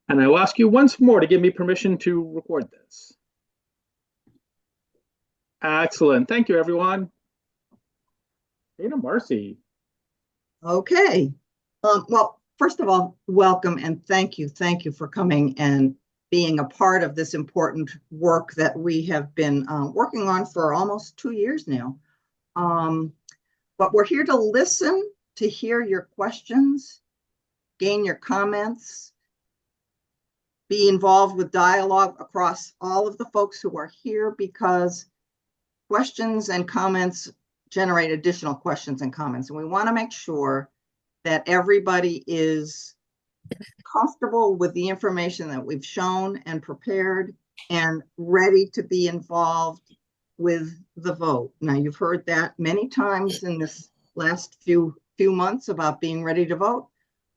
And I will ask you once more to give me permission to record this. Excellent. Thank you, everyone. Dana Marcy. Okay. Well, first of all, welcome and thank you. Thank you for coming and being a part of this important work that we have been working on for almost 2 years now. But we're here to listen, to hear your questions, gain your comments, be involved with dialogue across all of the folks who are here, because questions and comments generate additional questions and comments. And we want to make sure that everybody is comfortable with the information that we've shown and prepared and ready to be involved with the vote. Now, you've heard that many times in this last few months about being ready to vote,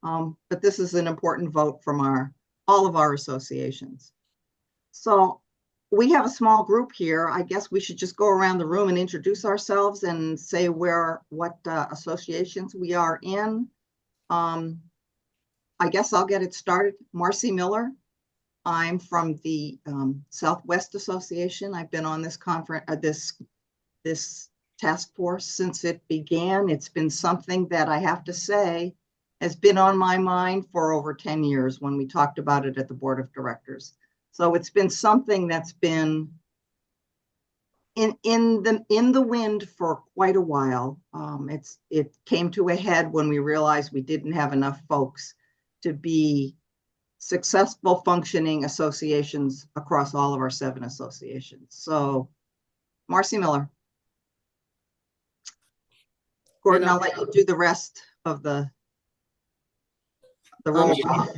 but this is an important vote from all of our associations. So we have a small group here. I guess we should just go around the room and introduce ourselves and say what associations we are in. I guess I'll get it started. Marcy Miller. I'm from the Southwest Association. I've been on this conference, this task force since it began. It's been something that I have to say has been on my mind for over 10 years when we talked about it at the board of directors. So it's been something that's been in the wind for quite a while. It came to a head when we realized we didn't have enough folks to be successful functioning associations across all of our 7 associations. So Marcy Miller. Gordon, I'll let you do the rest of the roll call.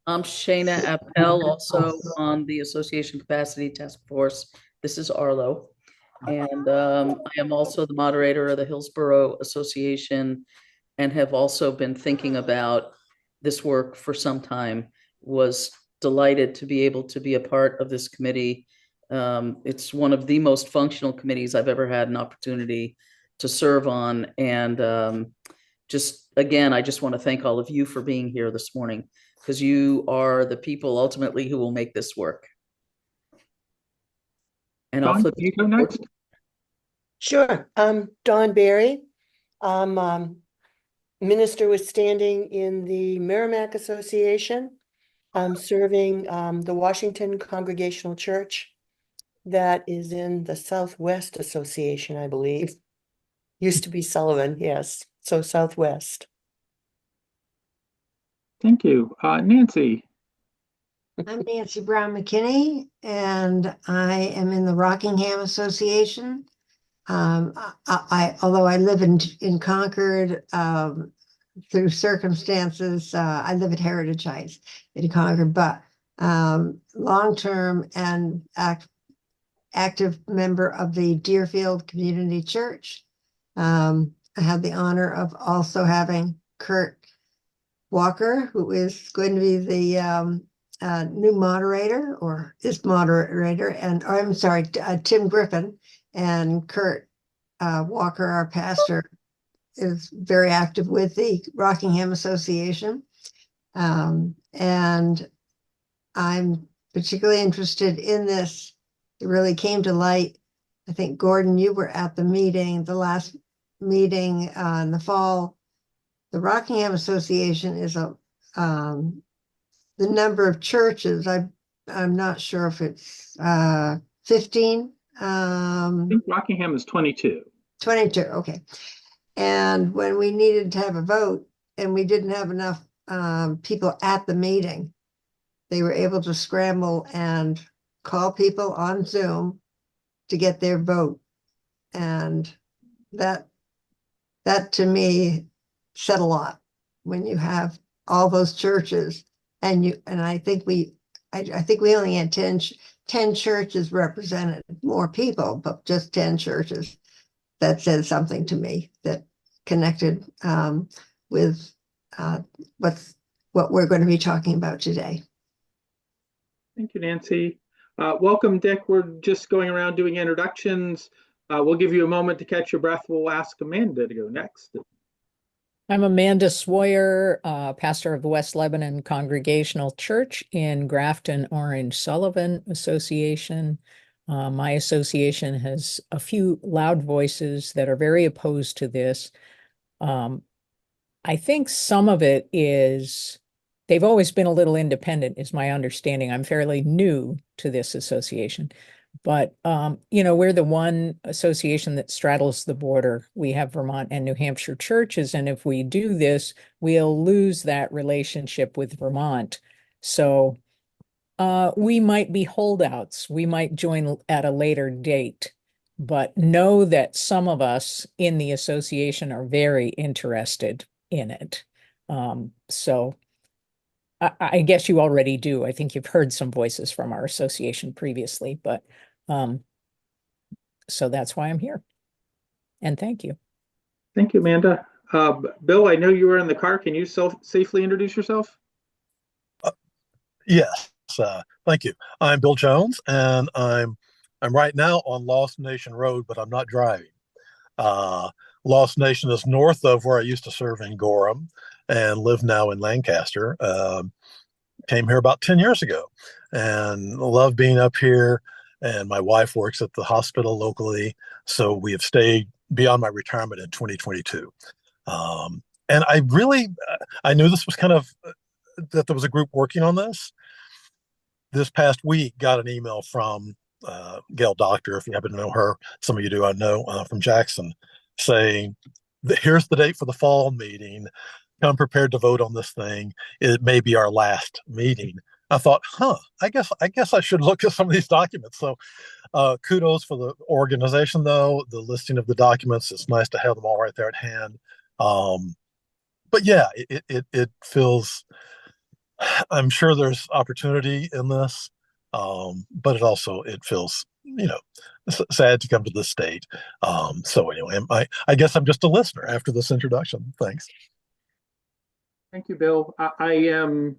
I'm Shana Appel, also on the Association Capacity Task Force. This is Arlo. And I am also the moderator of the Hillsborough Association and have also been thinking about this work for some time. Was delighted to be able to be a part of this committee. It's one of the most functional committees I've ever had an opportunity to serve on. And again, I just want to thank all of you for being here this morning, because you are the people ultimately who will make this work. And I'll flip you go next. Sure. Dawn Berry. I'm minister with standing in the Merrimack Association. I'm serving the Washington Congregational Church that is in the Southwest Association, I believe. Used to be Sullivan, yes. So Southwest. Thank you. Nancy. I'm Nancy Brown McKinney, and I am in the Rockingham Association. Although I live in Concord, through circumstances, I live at Heritage Heights in Concord, but long-term and active member of the Deerfield Community Church. I have the honor of also having Kurt Walker, who is going to be the new moderator, or is moderator, and I'm sorry, Tim Griffin, and Kurt Walker, our pastor, is very active with the Rockingham Association. And I'm particularly interested in this. It really came to light. I think, Gordon, you were at the meeting, the last meeting in the fall. The Rockingham Association is the number of churches. I'm not sure if it's 15. I think Rockingham is 22. 22, okay. And when we needed to have a vote and we didn't have enough people at the meeting, they were able to scramble and call people on Zoom to get their vote. And that to me said a lot when you have all those churches, and I think we only had 10 churches represented, more people, but just 10 churches. That said something to me, that connected with what we're going to be talking about today. Thank you, Nancy. Welcome, Dick. We're just going around doing introductions. We'll give you a moment to catch your breath. We'll ask Amanda to go next. I'm Amanda Swoyer, pastor of the West Lebanon Congregational Church in Grafton Orange Sullivan Association. My association has a few loud voices that are very opposed to this. I think some of it is they've always been a little independent, is my understanding. I'm fairly new to this association. But, we're the one association that straddles the border. We have Vermont and New Hampshire churches, and if we do this, we'll lose that relationship with Vermont. So we might be holdouts. We might join at a later date, but know that some of us in the association are very interested in it. So I guess you already do. I think you've heard some voices from our association previously, but so that's why I'm here. And thank you. Thank you, Amanda. Bill, I know you were in the car. Can you safely introduce yourself? Yes, thank you. I'm Bill Jones, and I'm right now on Lost Nation Road, but I'm not driving. Lost Nation is north of where I used to serve in Gorham and live now in Lancaster. Came here about 10 years ago and love being up here. And my wife works at the hospital locally, so we have stayed beyond my retirement in 2022. And I knew this was kind of, that there was a group working on this. This past week, got an email from Gail Doctor, if you happen to know her. Some of you do, I know, from Jackson, saying, here's the date for the fall meeting. Come prepared to vote on this thing. It may be our last meeting. I thought, I guess I should look at some of these documents. So kudos for the organization, though, the listing of the documents. It's nice to have them all right there at hand. But yeah, it feels, I'm sure there's opportunity in this, but it feels, sad to come to this state. So anyway, I guess I'm just a listener after this introduction. Thanks. Thank you, Bill. I am,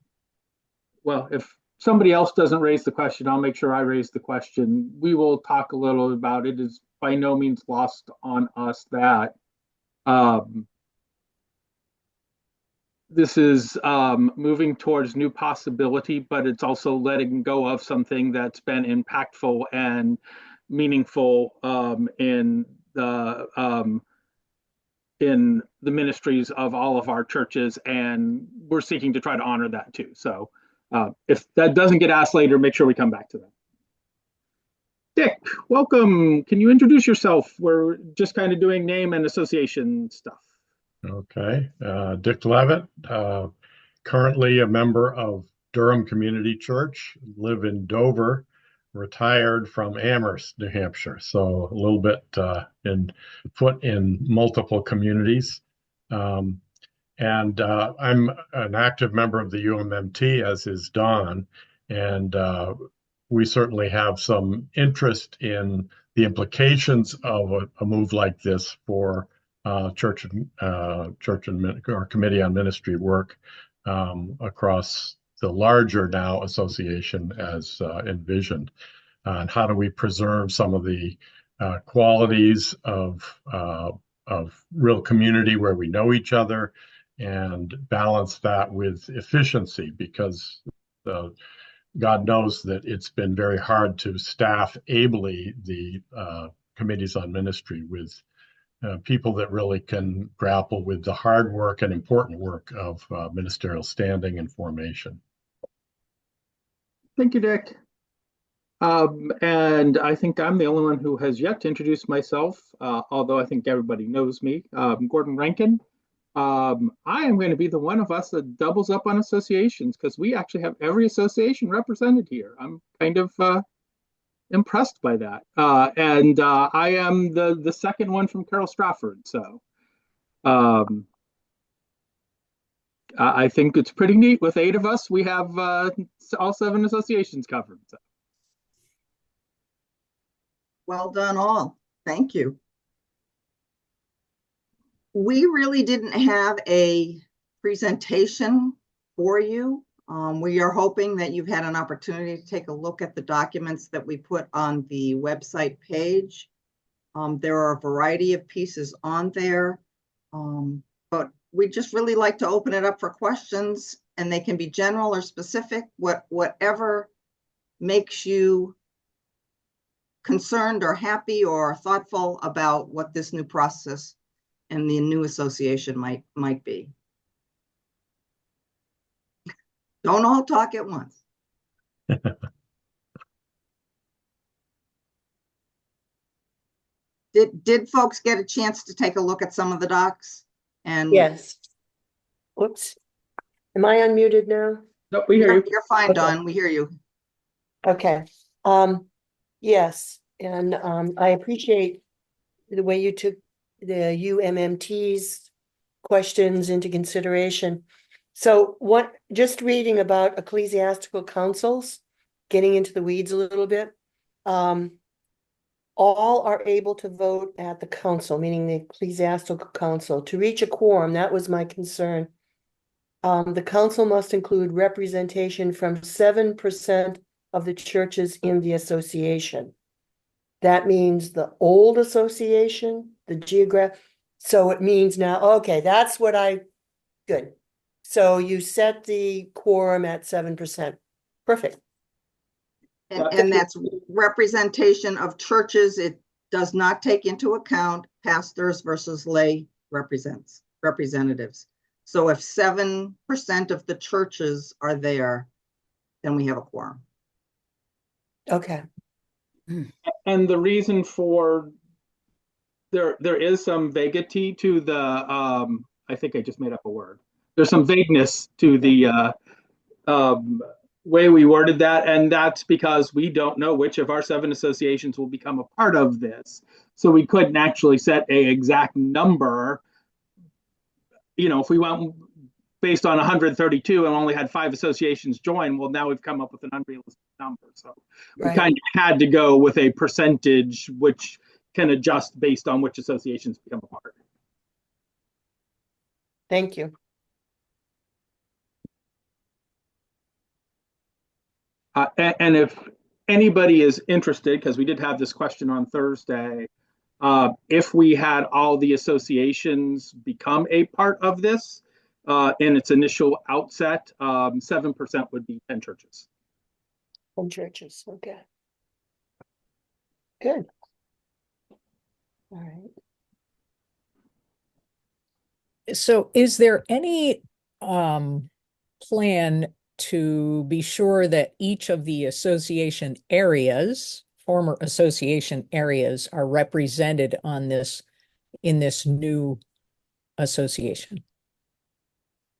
well, if somebody else doesn't raise the question, I'll make sure I raise the question. We will talk a little about it. It's by no means lost on us that this is moving towards new possibility, but it's also letting go of something that's been impactful and meaningful in the ministries of all of our churches, and we're seeking to try to honor that too. So if that doesn't get asked later, make sure we come back to that. Dick, welcome. Can you introduce yourself? We're just kind of doing name and association stuff. Okay, Dick Levitt, currently a member of Durham Community Church, live in Dover, retired from Amherst, New Hampshire. So a little bit in multiple communities. And I'm an active member of the UMMT, as is Don. And we certainly have some interest in the implications of a move like this for church and or committee on ministry work across the larger now association as envisioned. And how do we preserve some of the qualities of real community where we know each other and balance that with efficiency, because God knows that it's been very hard to staff ably the committees on ministry with people that really can grapple with the hard work and important work of ministerial standing and formation. Thank you, Dick. And I think I'm the only one who has yet to introduce myself, although I think everybody knows me. Gordon Rankin. I am going to be the one of us that doubles up on associations, because we actually have every association represented here. I'm kind of impressed by that. And I am the second one from Carol Stratford. So I think it's pretty neat. With 8 of us, we have all 7 associations covered. So. Well done all. Thank you. We really didn't have a presentation for you. We are hoping that you've had an opportunity to take a look at the documents that we put on the website page. There are a variety of pieces on there, but we just really like to open it up for questions, and they can be general or specific, whatever makes you concerned or happy or thoughtful about what this new process and the new association might be. Don't all talk at once. Did folks get a chance to take a look at some of the docs? And Yes. Whoops. Am I unmuted now? No, we hear you. you're fine, Okay. Dawn. We hear you. Okay. Yes, and I appreciate the way you took the UMMT's questions into consideration. So just reading about ecclesiastical councils, getting into the weeds a little bit. All are able to vote at the council, meaning the ecclesiastical council. To reach a quorum, that was my concern. The council must include representation from 7% of the churches in the association. That means the old association, the geographic. So it means now, okay, that's what good. So you set the quorum at 7%. Perfect. And that's representation of churches. It does not take into account pastors versus lay representatives. So if 7% of the churches are there, then we have a quorum. Okay. And the reason for there is some vaguity to the I think I just made up a word. There's some vagueness to the way we worded that, and that's because we don't know which of our 7 associations will become a part of this. So we couldn't actually set a exact number. You know, if we went based on 132 and only had 5 associations join, well, now we've come up with an unrealistic number. So we Right. kind of had to go with a percentage, which can adjust based on which associations become a part. Thank you. And if anybody is interested, because we did have this question on Thursday, if we had all the associations become a part of this in its initial outset, 7% would be 10 churches. From churches. Okay. Good. All right. So is there any plan to be sure that each of the association areas, former association areas, are represented on this in this new association?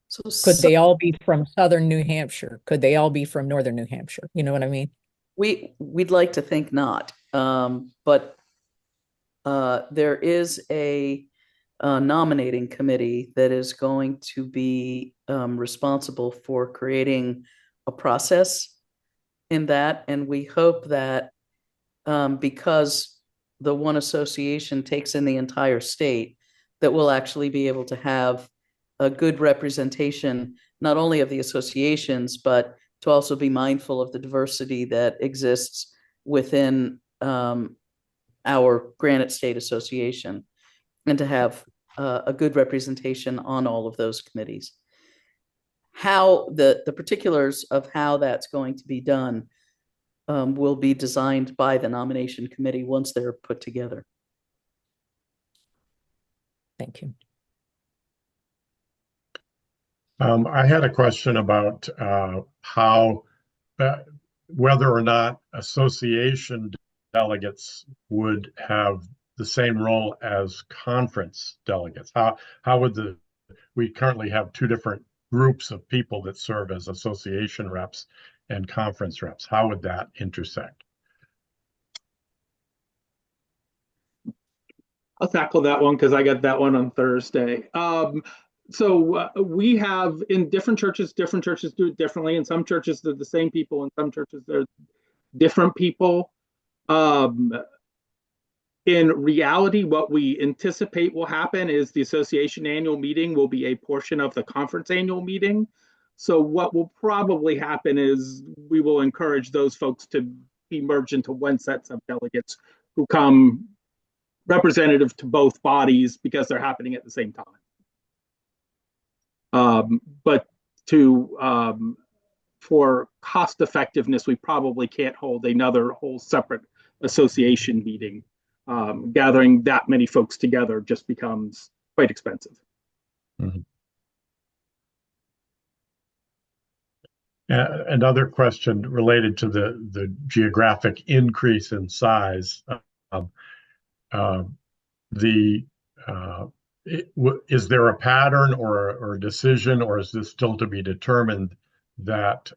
So Could they all be from Southern New Hampshire? Could they all be from Northern New Hampshire? You know what I mean? we'd like to think not, but there is a nominating committee that is going to be responsible for creating a process in that, and we hope that because the one association takes in the entire state, that we'll actually be able to have a good representation, not only of the associations, but to also be mindful of the diversity that exists within our Granite State Association, and to have a good representation on all of those committees. How the particulars of how that's going to be done will be designed by the nomination committee once they're put together. Thank you. I had a question about how whether or not association delegates would have the same role as conference delegates. How would we currently have 2 different groups of people that serve as association reps and conference reps. How would that intersect? I'll tackle that one because I got that one on Thursday. So we have in different churches do it differently. In some churches, they're the same people. In some churches, they're different people. In reality, what we anticipate will happen is the association annual meeting will be a portion of the conference annual meeting. So what will probably happen is we will encourage those folks to be merged into one set of delegates who come representative to both bodies because they're happening at the same time. But for cost effectiveness, we probably can't hold another whole separate association meeting. Gathering that many folks together just becomes quite expensive. Mhm. Another question related to the geographic increase in size. The is there a pattern or a decision, or is this still to be determined that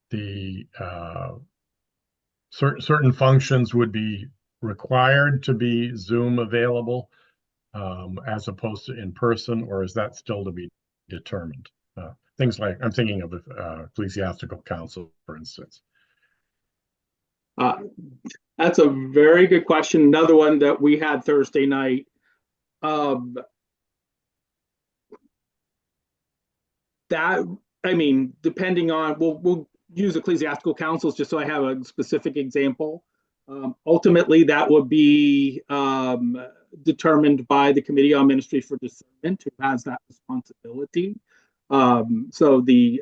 the certain functions would be required to be Zoom available as opposed to in person, or is that still to be determined? Things like, I'm thinking of ecclesiastical council, for instance. That's a very good question. Another one that we had Thursday night. Depending on, we'll use ecclesiastical councils just so I have a specific example. Ultimately, that would be determined by the Committee on Ministry for Discernment, who has that responsibility. So the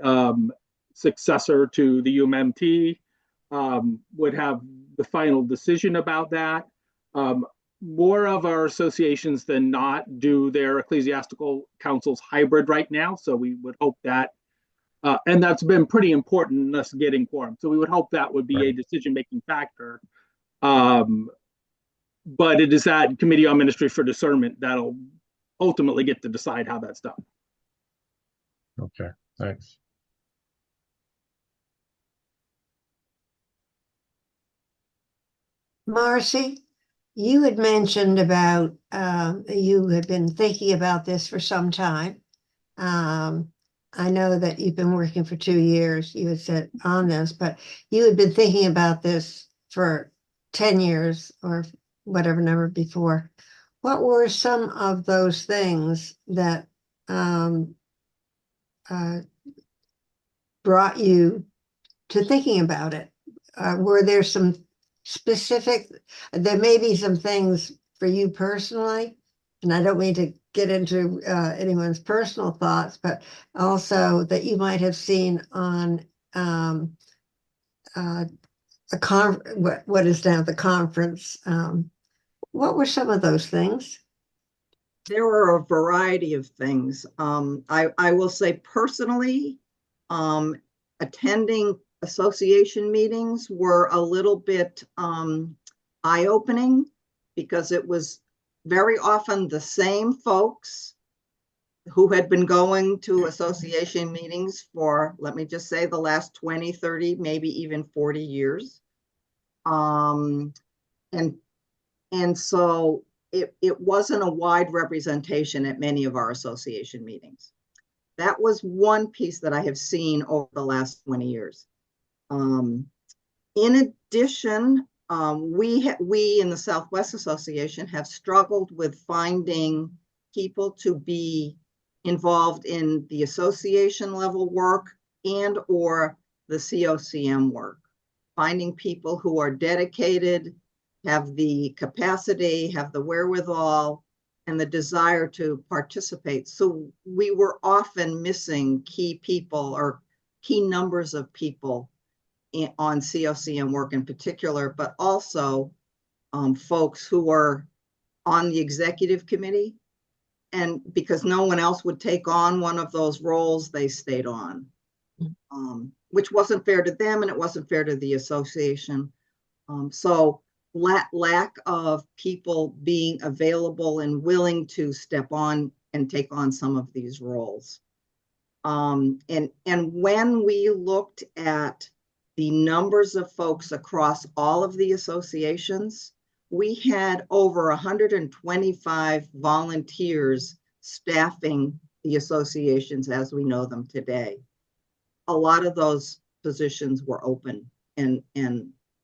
successor to the UMMT would have the final decision about that. More of our associations than not do their ecclesiastical councils hybrid right now. So we would hope that, and that's been pretty important in us getting quorum. So we would hope that would be a decision-making factor. But it is that Committee on Ministry for Discernment that'll ultimately get to decide how that's done. Okay, thanks. Marcy, you had mentioned about you had been thinking about this for some time. I know that you've been working for 2 years, you had said on this, but you had been thinking about this for 10 years or whatever number before. What were some of those things that brought you to thinking about it? Were there some specific, there may be some things for you personally, and I don't mean to get into anyone's personal thoughts, but also that you might have seen on what is now the conference. What were some of those things? There were a variety of things. I will say personally, attending association meetings were a little bit eye-opening, because it was very often the same folks who had been going to association meetings for, let me just say, the last 20, 30, maybe even 40 years. And so it wasn't a wide representation at many of our association meetings. That was one piece that I have seen over the last 20 years. In addition, we in the Southwest Association have struggled with finding people to be involved in the association level work and or the COCM work. Finding people who are dedicated, have the capacity, have the wherewithal, and the desire to participate. So we were often missing key people or key numbers of people on COCM work in particular, but also folks who are on the executive committee. And because no one else would take on one of those roles, they stayed on, which wasn't fair to them and it wasn't fair to the association. So lack of people being available and willing to step on and take on some of these roles. And when we looked at the numbers of folks across all of the associations, we had over 125 volunteers staffing the associations as we know them today. A lot of those positions were open and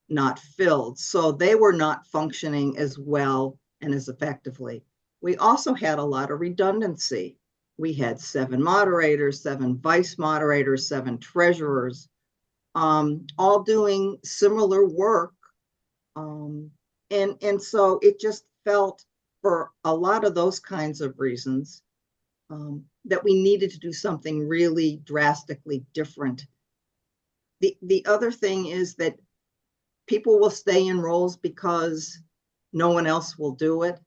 not filled, so they were not functioning as well and as effectively. We also had a lot of redundancy. We had 7 moderators, 7 vice moderators, 7 treasurers, all doing similar work. And so it just felt, for a lot of those kinds of reasons, that we needed to do something really drastically different. The other thing is that people will stay in roles because no one else will do it.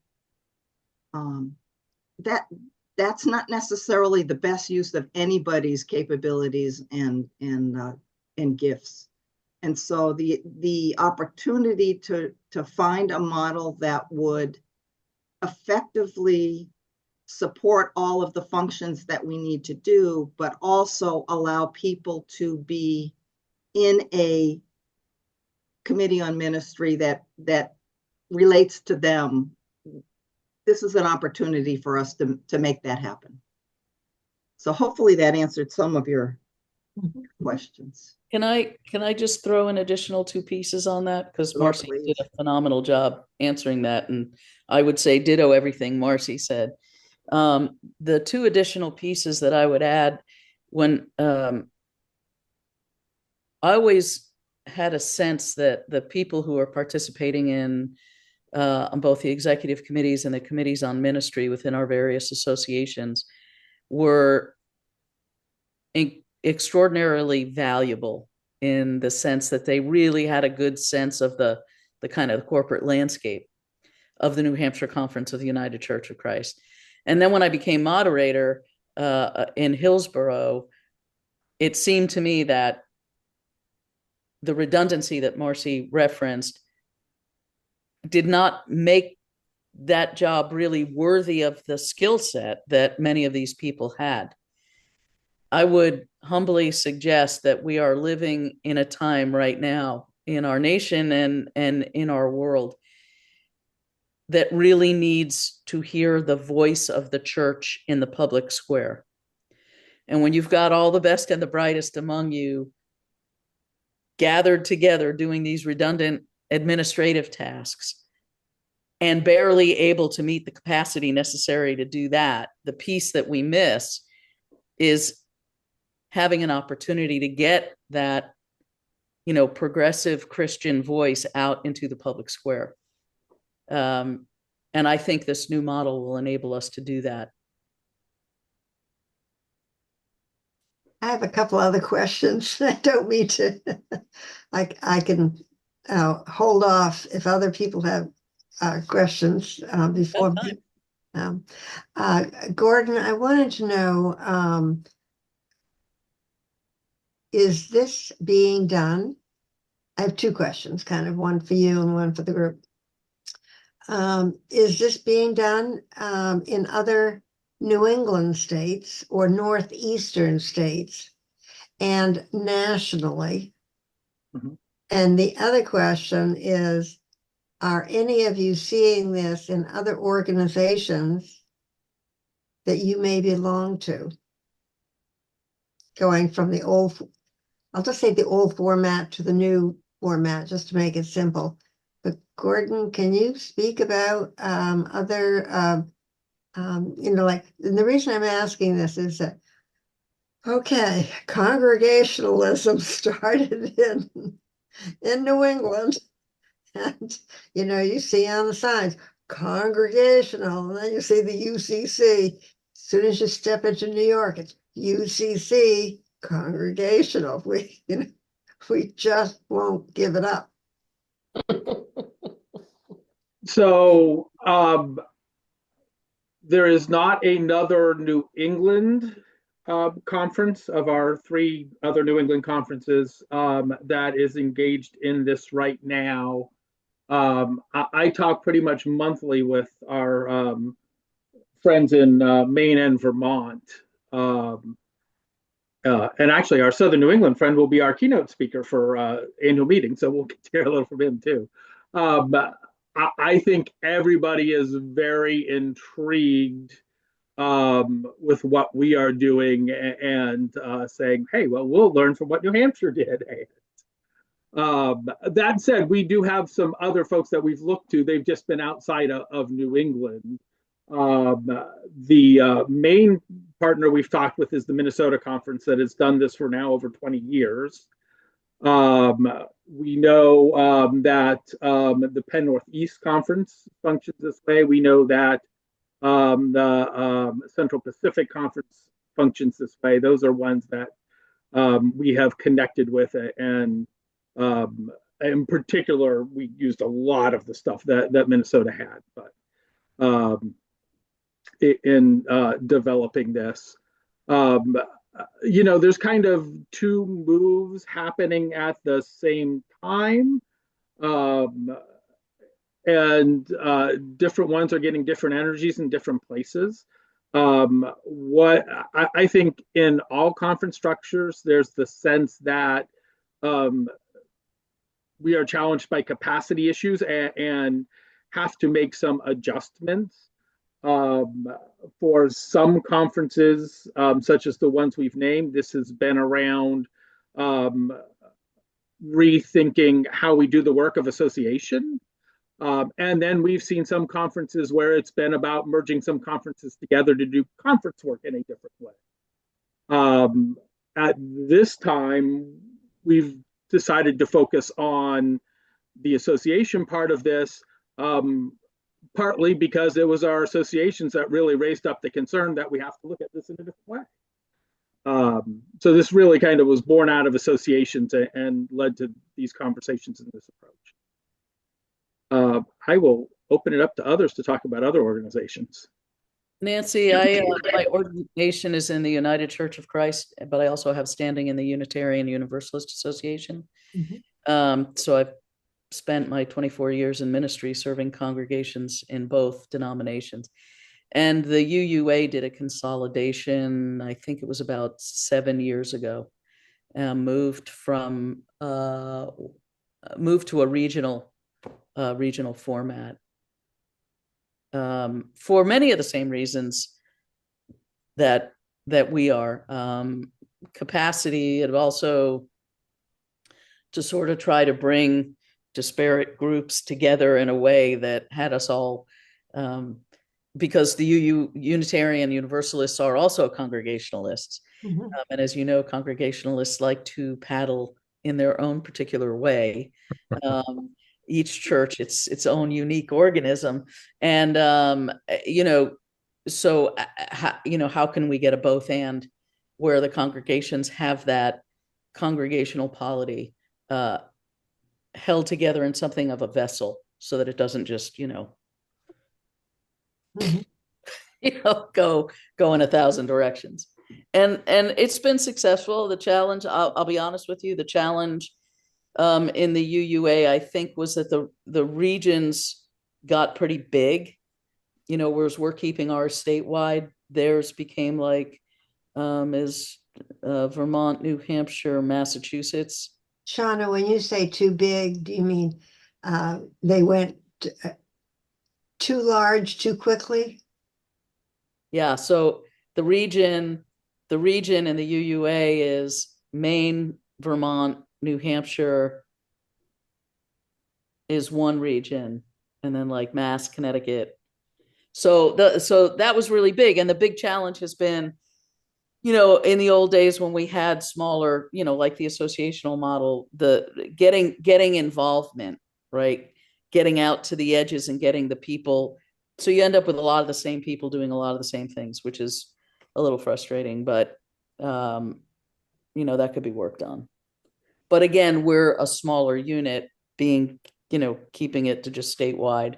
That's not necessarily the best use of anybody's capabilities and gifts. And so the opportunity to find a model that would effectively support all of the functions that we need to do, but also allow people to be in a committee on ministry that relates to them. This is an opportunity for us to make that happen. So hopefully that answered some of your questions. Can I just throw an additional two pieces on that? Because Sure, Marcy please. did a phenomenal job answering that, and I would say ditto everything Marcy said. The two additional pieces that I would add, when I always had a sense that the people who are participating in on both the executive committees and the committees on ministry within our various associations were extraordinarily valuable, in the sense that they really had a good sense of the kind of corporate landscape of the New Hampshire Conference of the United Church of Christ. And then when I became moderator in Hillsborough, it seemed to me that the redundancy that Marcy referenced did not make that job really worthy of the skill set that many of these people had. I would humbly suggest that we are living in a time right now in our nation and in our world that really needs to hear the voice of the church in the public square. And when you've got all the best and the brightest among you gathered together doing these redundant administrative tasks and barely able to meet the capacity necessary to do that, the piece that we miss is having an opportunity to get that, progressive Christian voice out into the public square. And I think this new model will enable us to do that. I have a couple other questions. I don't mean to, I can hold off if other people have questions before me. Gordon, I wanted to know, is this being done? I have two questions, kind of one for you and one for the group. Is this being done in other New England states or northeastern states and nationally? Mm-hmm. And the other question is, are any of you seeing this in other organizations that you may belong to? Going from the old, I'll just say the old format to the new format, just to make it simple. But Gordon, can you speak about other, like, and the reason I'm asking this is that, okay, Congregationalism started in New England, and you see on the signs Congregational, and then you see the UCC. As soon as you step into New York, it's UCC Congregational. We just won't give it up. So there is not another New England conference of our three other New England conferences that is engaged in this right now. I talk pretty much monthly with our friends in Maine and Vermont. And actually, our Southern New England friend will be our keynote speaker for annual meeting, so we'll get to hear a little from him too. I think everybody is very intrigued with what we are doing and saying, hey, well, we'll learn from what New Hampshire did. That said, we do have some other folks that we've looked to. They've just been outside of New England. The main partner we've talked with is the Minnesota Conference that has done this for now over 20 years. We know that the Penn Northeast Conference functions this way. We know that The Central Pacific Conference functions this way. Those are ones that we have connected with it. And in particular, we used a lot of the stuff that Minnesota had, but in developing this. There's kind of two moves happening at the same time. And different ones are getting different energies in different places. What I think in all conference structures, there's the sense that we are challenged by capacity issues and have to make some adjustments. For some conferences, such as the ones we've named, this has been around rethinking how we do the work of association. And then we've seen some conferences where it's been about merging some conferences together to do conference work in a different way. At this time, we've decided to focus on the association part of this, partly because it was our associations that really raised up the concern that we have to look at this in a different way. So this really kind of was born out of associations and led to these conversations in this approach. I will open it up to others to talk about other organizations. Nancy, my organization is in the United Church of Christ, but I also have standing in the Unitarian Universalist Association. So I've spent my 24 years in ministry serving congregations in both denominations. And the UUA did a consolidation, I think it was about 7 years ago, moved to a regional format. For many of the same reasons that we are. Capacity, and also to sort of try to bring disparate groups together in a way that had us all, because the Unitarian Universalists are also Congregationalists. And as you know, Congregationalists like to paddle in their own particular way. Each church, its own unique organism. And, so, how can we get a both and where the congregations have that congregational polity held together in something of a vessel so that it doesn't just, go in 1,000 directions. And it's been successful. The challenge, I'll be honest with you, the challenge in the UUA, I think, was that the regions got pretty big, whereas we're keeping ours statewide. Theirs became like, Vermont, New Hampshire, Massachusetts. Shauna, when you say too big, do you mean they went too large too quickly? Yeah, so the region in the UUA is Maine, Vermont, New Hampshire is one region, and then like Mass, Connecticut. So that was really big, and the big challenge has been, in the old days when we had smaller, like the associational model, the getting involvement, right? Getting out to the edges and getting the people. So you end up with a lot of the same people doing a lot of the same things, which is a little frustrating, but that could be worked on. But again, we're a smaller unit, being, keeping it to just statewide.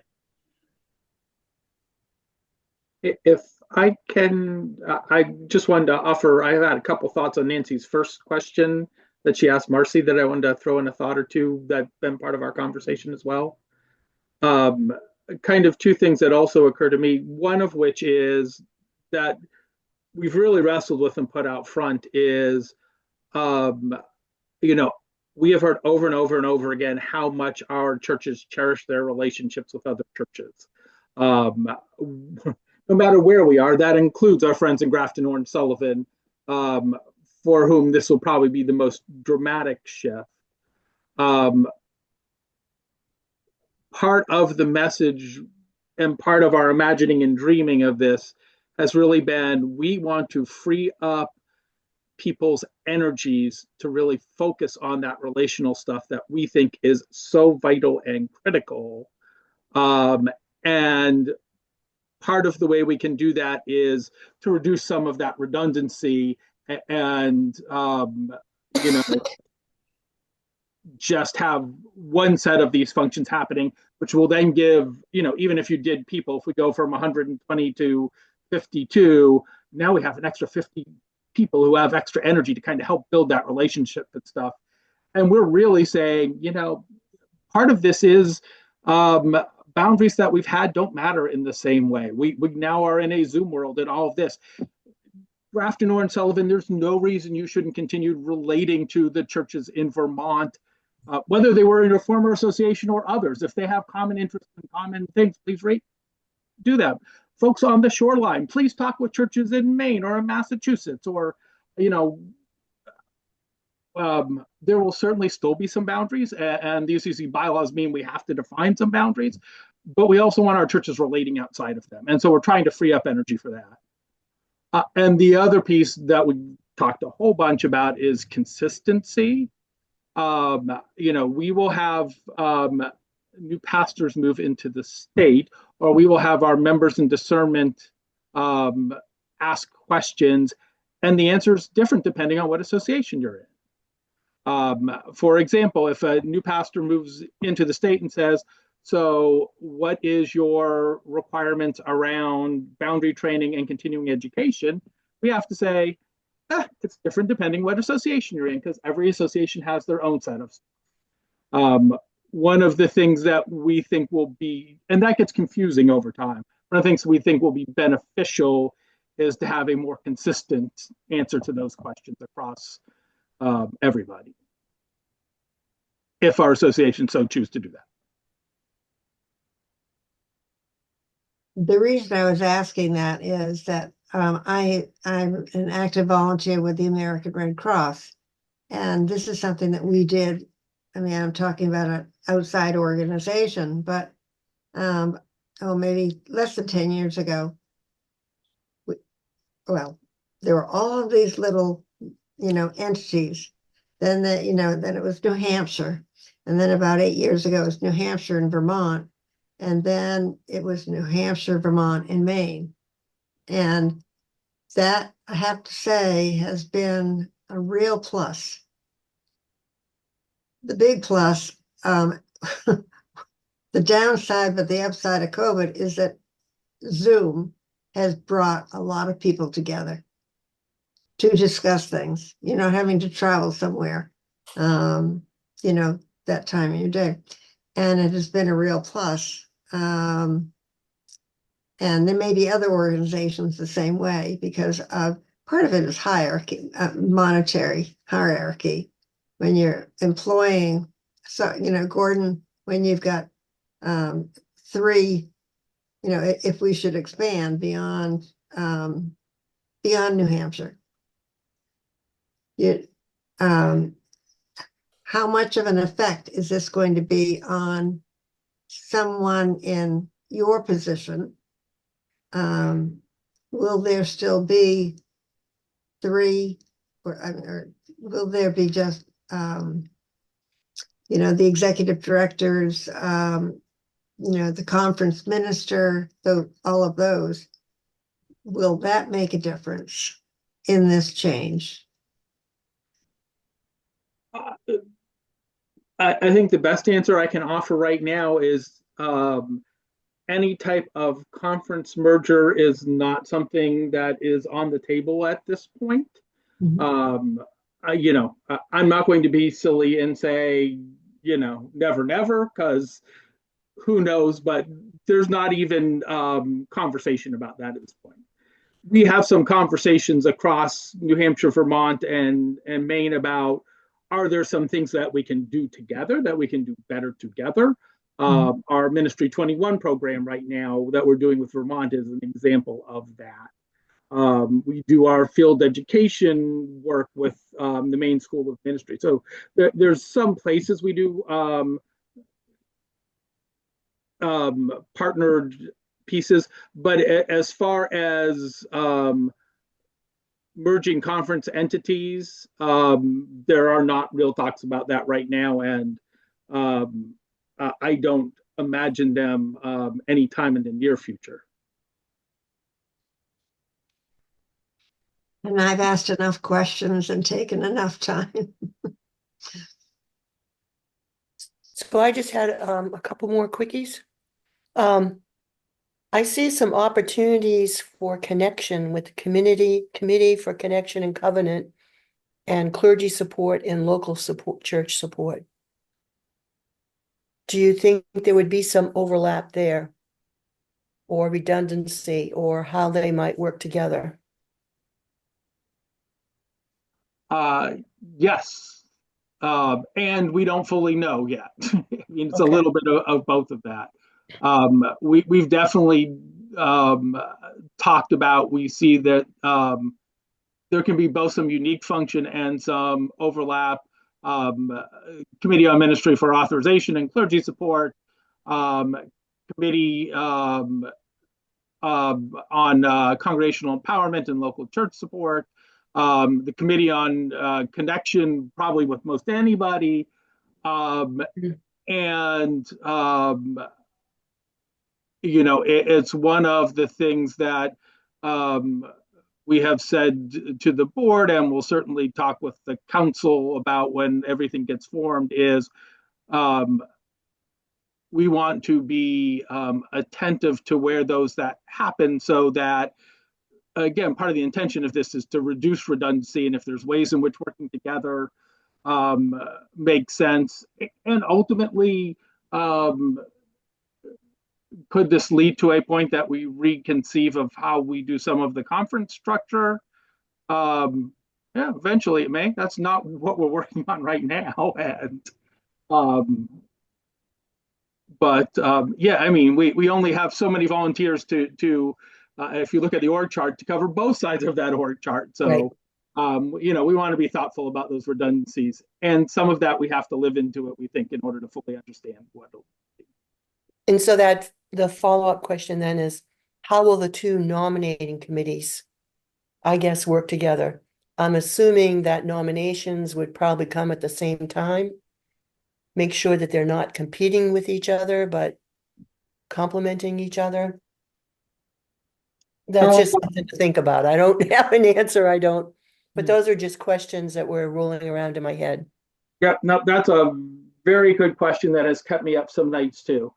If I can, I just wanted to offer, I had a couple thoughts on Nancy's first question that she asked Marcy that I wanted to throw in a thought or two that been part of our conversation as well. Kind of two things that also occur to me, one of which is that we've really wrestled with and put out front is, we have heard over and over and over again how much our churches cherish their relationships with other churches. No matter where we are, that includes our friends in Grafton, Orange, Sullivan, for whom this will probably be the most dramatic shift. Part of the message and part of our imagining and dreaming of this has really been, we want to free up people's energies to really focus on that relational stuff that we think is so vital and critical. And part of the way we can do that is to reduce some of that redundancy and, you know, just have one set of these functions happening, which will then give, you know, even if you did people, if we go from 120 to 52, now we have an extra 50 people who have extra energy to kind of help build that relationship and stuff. And we're really saying, you know, part of this is boundaries that we've had don't matter in the same way. We now are in a Zoom world and all of this. Grafton Orange Sullivan, there's no reason you shouldn't continue relating to the churches in Vermont, whether they were in a former association or others. If they have common interests and common things, please do that. Folks on the shoreline, please talk with churches in Maine or in Massachusetts, or, you know, there will certainly still be some boundaries, and the UCC bylaws mean we have to define some boundaries, but we also want our churches relating outside of them. And so we're trying to free up energy for that. And the other piece that we talked a whole bunch about is consistency. You know, we will have new pastors move into the state, or we will have our members in discernment ask questions, and the answer is different depending on what association you're in. For example, if a new pastor moves into the state and says, so what is your requirements around boundary training and continuing education? We have to say, it's different depending what association you're in, because every association has their own set of stuff. One of the things that we think will be, and that gets confusing over time, one of the things we think will be beneficial is to have a more consistent answer to those questions across everybody, if our association so choose to do that. The reason I was asking that is that I'm an active volunteer with the American Red Cross, and this is something that we did. I mean, I'm talking about an outside organization, but maybe less than 10 years ago. There were all of these little, you know, entities. Then then it was New Hampshire, and then about 8 years ago it was New Hampshire and Vermont, and then it was New Hampshire, Vermont, and Maine, and that, I have to say, has been a real plus. The big plus, the downside, but the upside of COVID is that Zoom has brought a lot of people together to discuss things, you know, having to travel somewhere, you know, that time of your day. And it has been a real plus. And there may be other organizations the same way, because part of it is hierarchy, monetary hierarchy. When you're employing, so, you know, Gordon, when you've got 3, you know, if we should expand beyond New Hampshire, how much of an effect is this going to be on someone in your position? Will there still be 3, or will there be just, you know, the executive directors, you know, the conference minister, all of those? Will that make a difference in this change? I think the best answer I can offer right now is any type of conference merger is not something that is on the table at this point. Mm-hmm. You know, I'm not going to be silly and say, you know, never, because who knows, but there's not even conversation about that at this point. We have some conversations across New Hampshire, Vermont, and Maine about, are there some things that we can do together, that we can do better together? Mm-hmm. Our Ministry 21 program right now that we're doing with Vermont is an example of that. We do our field education work with the Maine School of Ministry. So there's some places we do partnered pieces, but as far as merging conference entities, there are not real talks about that right now, and I don't imagine them anytime in the near future. And I've asked enough questions and taken enough time. So I just had a couple more quickies. I see some opportunities for connection with the Committee for Connection and Covenant, and clergy support and local support, church support. Do you think there would be some overlap there, or redundancy, or how they might work together? Yes. And we don't fully know yet. I mean, it's a Okay. little bit of both of that. We've definitely talked about, we see that there can be both some unique function and some overlap. Committee on Ministry for Authorization and Clergy Support, Committee on Congregational Empowerment and Local Church Support, the Committee on Connection, probably with most anybody, and it's one of the things that we have said to the board, and we'll certainly talk with the council about when everything gets formed, is we want to be attentive to where those that happen, so that, again, part of the intention of this is to reduce redundancy, and if there's ways in which working together makes sense. And ultimately, could this lead to a point that we reconceive of how we do some of the conference structure? Yeah, eventually it may. That's not what we're working on right now. And yeah, I mean, we only have so many volunteers to if you look at the org chart, to cover both sides of that org chart. So, right. We want to be thoughtful about those redundancies, and some of that we have to live into it, we think, in order to fully understand what it'll be. And so that the follow-up question then is, how will the two nominating committees, I guess, work together? I'm assuming that nominations would probably come at the same time. Make sure that they're not competing with each other, but complementing each other. That's just something to think about. I don't have an answer. I don't, but those are just questions that were rolling around in my head. Yeah, no, that's a very good question that has kept me up some nights too.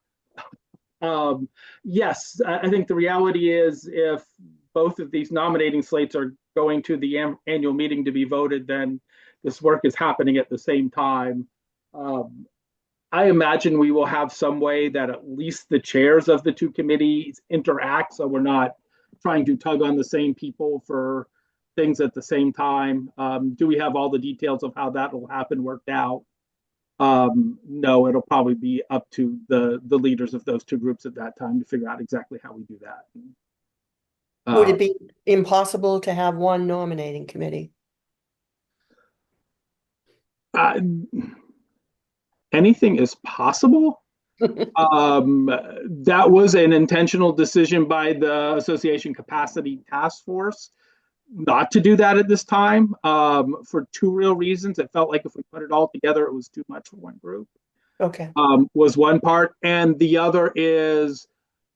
Yes, I think the reality is, if both of these nominating slates are going to the annual meeting to be voted, then this work is happening at the same time. I imagine we will have some way that at least the chairs of the two committees interact, so we're not trying to tug on the same people for things at the same time. Do we have all the details of how that will happen worked out? No, it'll probably be up to the leaders of those two groups at that time to figure out exactly how we do that. Would it be impossible to have one nominating committee? Anything is possible. That was an intentional decision by the Association Capacity Task Force not to do that at this time, for two real reasons. It felt like if we put it all together, it was too much for one group. Okay. Was one part. And the other is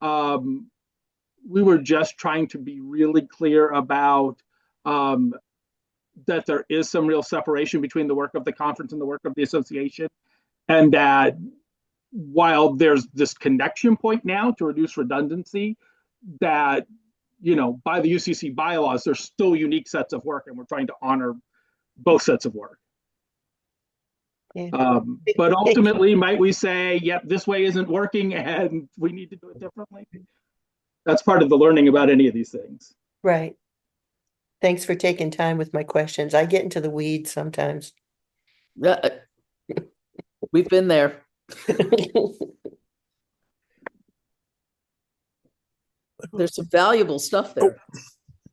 we were just trying to be really clear about that there is some real separation between the work of the conference and the work of the association. And that while there's this connection point now to reduce redundancy, that by the UCC bylaws, there's still unique sets of work, and we're trying to honor both sets of work. Yeah. But ultimately, might we say, yep, this way isn't working and we need to do it differently? That's part of the learning about any of these things. Right. Thanks for taking time with my questions. I get into the weeds sometimes. We've been there. There's some valuable stuff there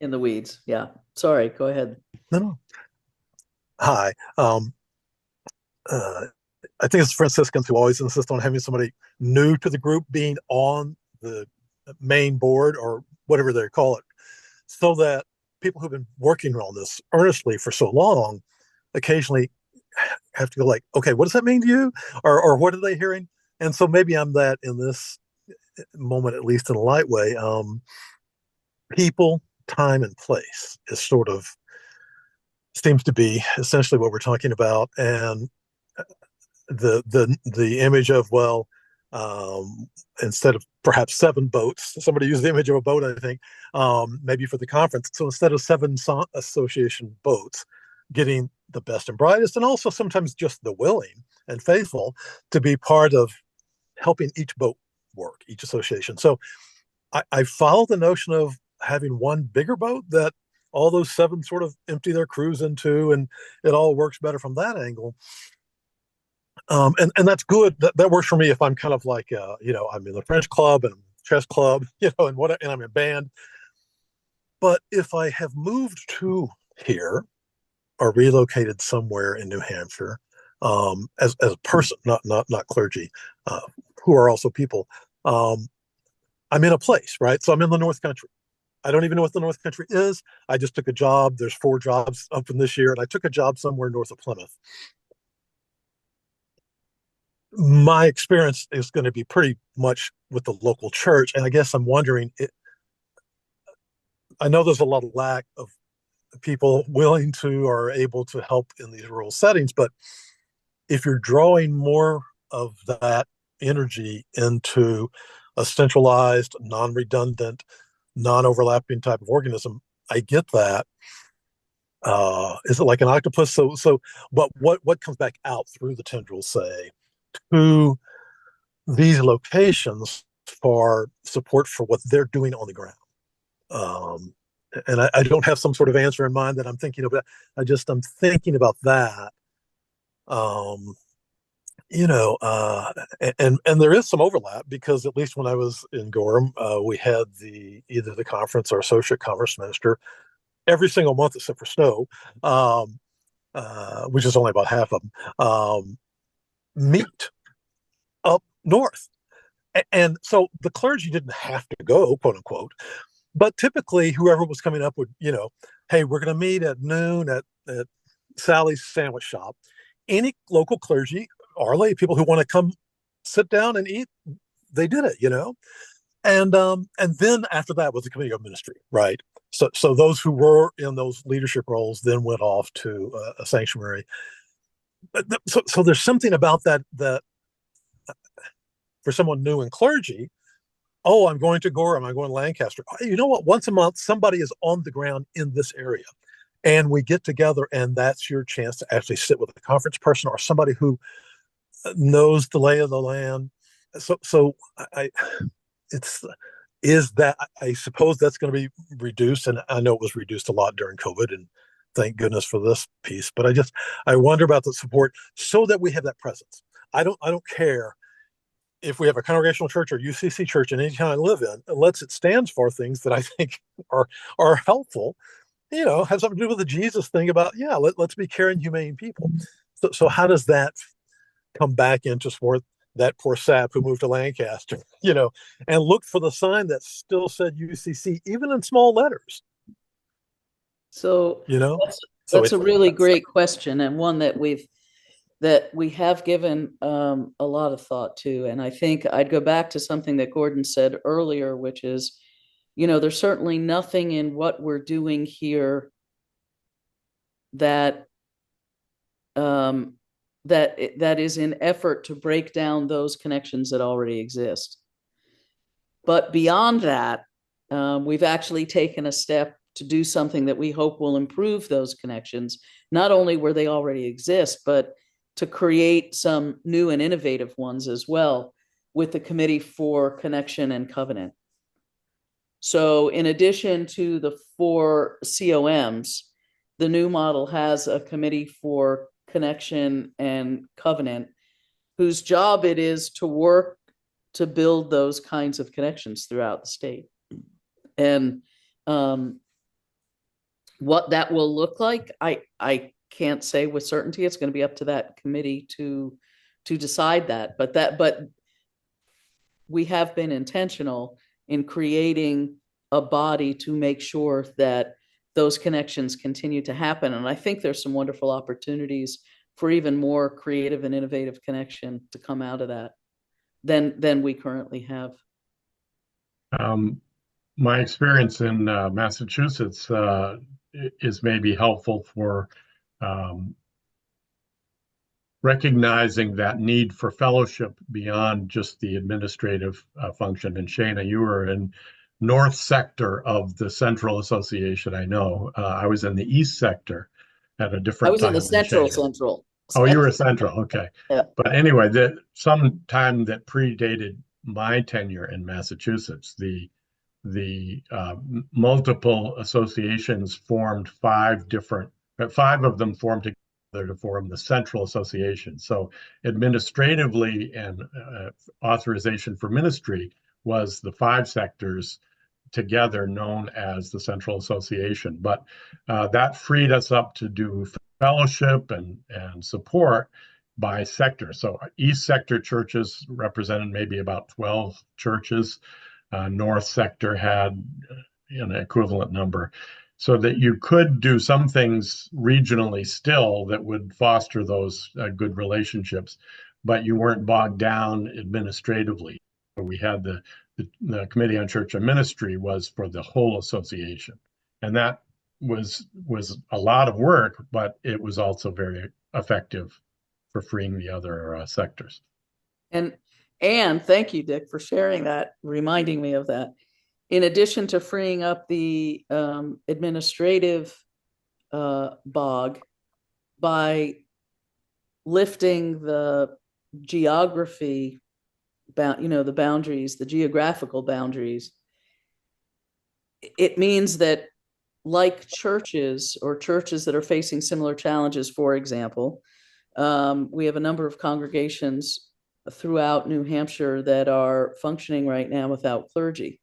in the weeds. Yeah. Sorry, go ahead. No. Hi. I think it's Franciscans who always insist on having somebody new to the group being on the main board or whatever they call it, so that people who've been working on this earnestly for so long occasionally have to go like, okay, what does that mean to you? Or what are they hearing? And so maybe I'm that in this moment, at least in a light way. People, time, and place is sort of seems to be essentially what we're talking about. And the image of, well, instead of perhaps 7 boats, somebody used the image of a boat, I think, maybe for the conference. So instead of 7 association boats, getting the best and brightest, and also sometimes just the willing and faithful to be part of helping each boat work, each association. So I follow the notion of having one bigger boat that all those 7 sort of empty their crews into, and it all works better from that angle. And that's good. That works for me if I'm kind of like, I'm in the French club and chess club, and I'm in band. But if I have moved to here or relocated somewhere in New Hampshire, as a person, not clergy, who are also people, I'm in a place, right? So I'm in the North Country. I don't even know what the North Country is. I just took a job. There's 4 jobs open this year, and I took a job somewhere north of Plymouth. My experience is going to be pretty much with the local church. And I guess I'm wondering, I know there's a lot of lack of people willing to or able to help in these rural settings, but if you're drawing more of that energy into a centralized, non-redundant, non-overlapping type of organism, I get that. Is it like an octopus? But what comes back out through the tendrils, say, to these locations for support for what they're doing on the ground? And I don't have some sort of answer in mind that I'm thinking about. I'm thinking about that. And there is some overlap, because at least when I was in Gorham, we had either the conference or associate conference minister every single month except for snow, which is only about half of them, meet up north. And so the clergy didn't have to go, quote unquote, but typically whoever was coming up would, hey, we're going to meet at noon at Sally's sandwich shop. Any local clergy or lay people who want to come sit down and eat, they did it, and then after that was the committee of ministry, right? So those who were in those leadership roles then went off to a sanctuary. So there's something about that for someone new in clergy. Oh, I'm going to Gorham, I'm going to Lancaster. You know what? Once a month, somebody is on the ground in this area, and we get together, and that's your chance to actually sit with a conference person or somebody who knows the lay of the land. So I suppose that's going to be reduced, and I know it was reduced a lot during COVID, and thank goodness for this piece. But I wonder about the support so that we have that presence. I don't care if we have a congregational church or UCC church in any town I live in, unless it stands for things that I think are helpful, have something to do with the Jesus thing about, let's be caring, humane people. So how does that come back into support that poor sap who moved to Lancaster, and looked for the sign that still said UCC, even in small letters? So, that's a really great question, and one that we have given a lot of thought to. And I think I'd go back to something that Gordon said earlier, which is, there's certainly nothing in what we're doing here that is an effort to break down those connections that already exist. But beyond that, we've actually taken a step to do something that we hope will improve those connections, not only where they already exist, but to create some new and innovative ones as well, with the Committee for Connection and Covenant. So in addition to the 4 COMs, the new model has a Committee for Connection and Covenant, whose job it is to work to build those kinds of connections throughout the state. And what that will look like, I can't say with certainty. It's going to be up to that committee to decide that. But we have been intentional in creating a body to make sure that those connections continue to happen. And I think there's some wonderful opportunities for even more creative and innovative connection to come out of that than we currently have. My experience in Massachusetts is maybe helpful for recognizing that need for fellowship beyond just the administrative function. And Shana, you were in north sector of the Central Association, I know. I was in the east sector at a different I was in time the than central. Oh, you were central, okay. Yeah. But anyway, some time that predated my tenure in Massachusetts, the multiple associations formed five of them formed together to form the Central Association. So administratively and authorization for ministry was the 5 sectors together known as the Central Association. But that freed us up to do fellowship and support by sector. So East Sector churches represented maybe about 12 churches. North Sector had an equivalent number, so that you could do some things regionally still that would foster those good relationships, but you weren't bogged down administratively. We had the Committee on Church and Ministry was for the whole association, and that was a lot of work, but it was also very effective for freeing the other sectors. And thank you, Dick, for sharing that, reminding me of that. In addition to freeing up the administrative bog by lifting the geography, the boundaries, the geographical boundaries, it means that, like churches or churches that are facing similar challenges, for example, we have a number of congregations throughout New Hampshire that are functioning right now without clergy.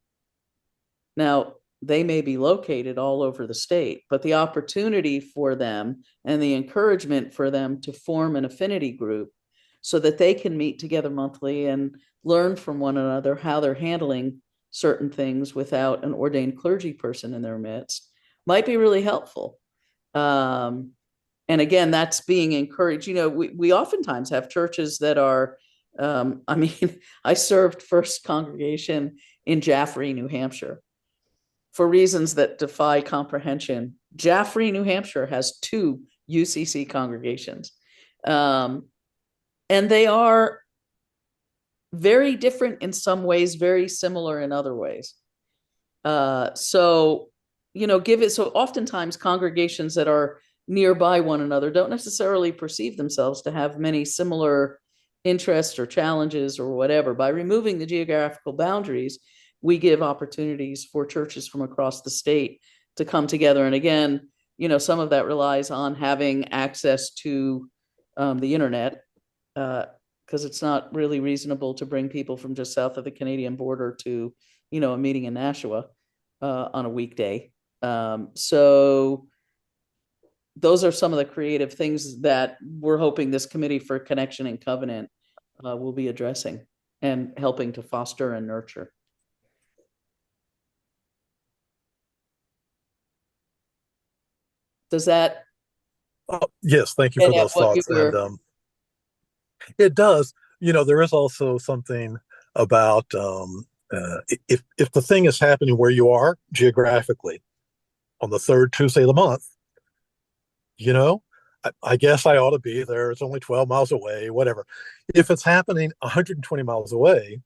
Now, they may be located all over the state, but the opportunity for them and the encouragement for them to form an affinity group so that they can meet together monthly and learn from one another how they're handling certain things without an ordained clergy person in their midst might be really helpful. And again, that's being encouraged. We oftentimes have churches that are, I served First Congregation in Jaffrey, New Hampshire. For reasons that defy comprehension, Jaffrey, New Hampshire has 2 UCC congregations. And they are very different in some ways, very similar in other ways. So oftentimes congregations that are nearby one another don't necessarily perceive themselves to have many similar interests or challenges or whatever. By removing the geographical boundaries, we give opportunities for churches from across the state to come together. And again, some of that relies on having access to the internet, because it's not really reasonable to bring people from just south of the Canadian border to, a meeting in Nashua on a weekday. So those are some of the creative things that we're hoping this Committee for Connection and Covenant will be addressing and helping to foster and nurture. Does that? Yes, thank you for those thoughts. And it does. There is also something about if the thing is happening where you are geographically on the 3rd Tuesday of the month, I guess I ought to be there. It's only 12 miles away, whatever. If it's happening 120 miles away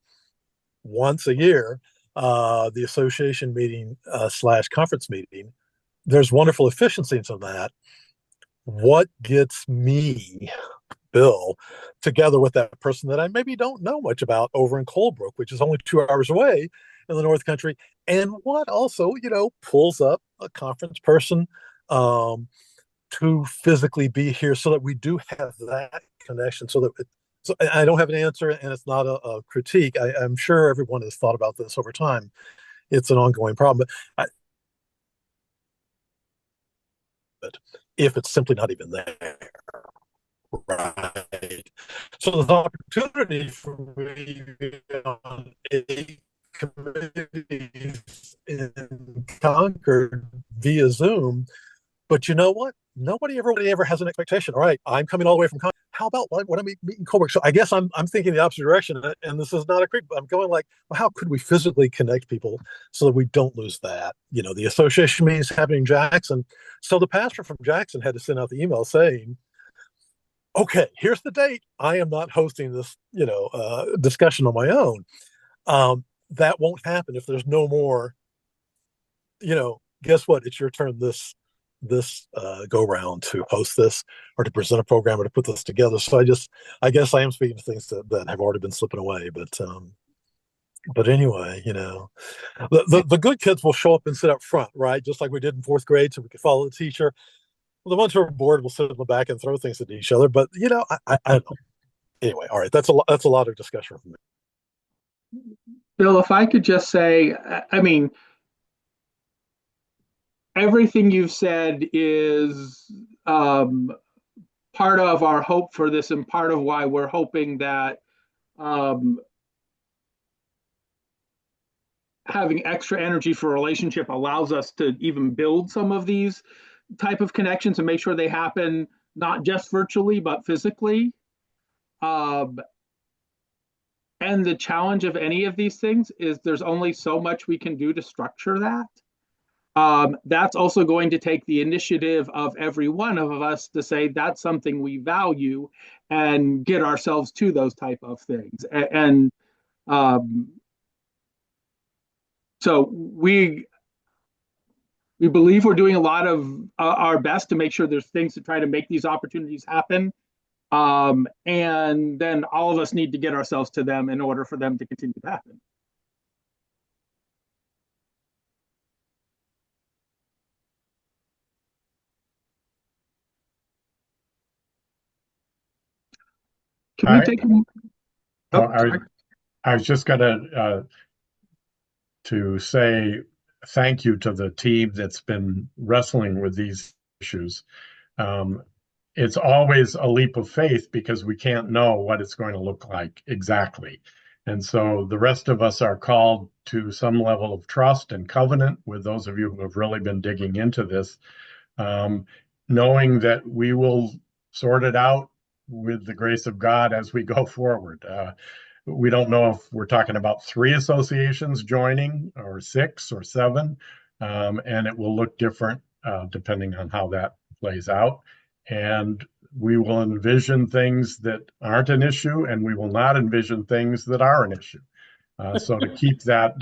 once a year, the association meeting / conference meeting, there's wonderful efficiencies in that. What gets me, Bill, together with that person that I maybe don't know much about over in Colebrook, which is only 2 hours away in the North Country, and what also, pulls up a conference person to physically be here so that we do have that connection. So I don't have an answer, and it's not a critique. I'm sure everyone has thought about this over time. It's an ongoing problem. But if it's simply not even there, right? So there's opportunity for me on a committee in Concord via Zoom. But you know what? Nobody ever has an expectation. All right, I'm coming all the way from Concord. how about like when I'm meeting coworkers? So I guess I'm thinking the opposite direction, and this is not a creep. I'm going like, well, how could we physically connect people so that we don't lose that? You know, the association meeting is happening in Jackson, so the pastor from Jackson had to send out the email saying, "Okay, here's the date. I am not hosting this, discussion on my own. That won't happen if there's no more. Guess what? It's your turn this go round to host this or to present a program or to put this together." So I guess I am speaking to things that have already been slipping away. But anyway, the good kids will show up and sit up front, right? Just like we did in fourth grade, so we could follow the teacher. Well, the ones who are bored will sit in the back and throw things at each other. But I don't know. Anyway, all right, that's a lot of discussion for me. Bill, if I could just say, I mean, everything you've said is part of our hope for this and part of why we're hoping that having extra energy for a relationship allows us to even build some of these type of connections and make sure they happen not just virtually but physically. And the challenge of any of these things is there's only so much we can do to structure that. That's also going to take the initiative of every one of us to say that's something we value and get ourselves to those type of things. And so we believe we're doing a lot of our best to make sure there's things to try to make these opportunities happen. And then all of us need to get ourselves to them in order for them to continue to happen. Can we take? I was just gonna to say thank you to the team that's been wrestling with these issues. It's always a leap of faith because we can't know what it's going to look like exactly. And so the rest of us are called to some level of trust and covenant with those of you who have really been digging into this, knowing that we will sort it out with the grace of God as we go forward. We don't know if we're talking about 3 associations joining or 6 or 7, and it will look different depending on how that plays out. And we will envision things that aren't an issue, and we will not envision things that are an issue. So to keep that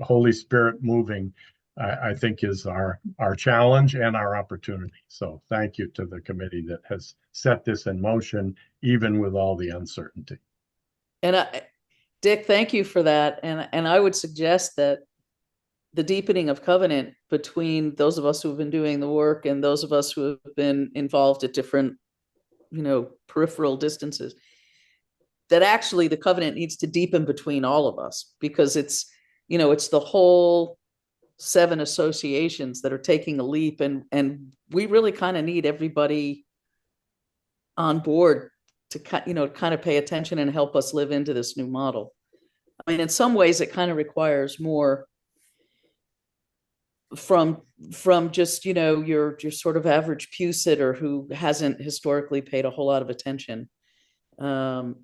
Holy Spirit moving, I think is our challenge and our opportunity. So thank you to the committee that has set this in motion, even with all the uncertainty. And Dick, thank you for that. And I would suggest that the deepening of covenant between those of us who have been doing the work and those of us who have been involved at different, peripheral distances, that actually the covenant needs to deepen between all of us, because it's the whole 7 associations that are taking a leap, and we really kind of need everybody on board to kind of pay attention and help us live into this new model. I mean, in some ways it kind of requires more from just your sort of average pew sitter who hasn't historically paid a whole lot of attention to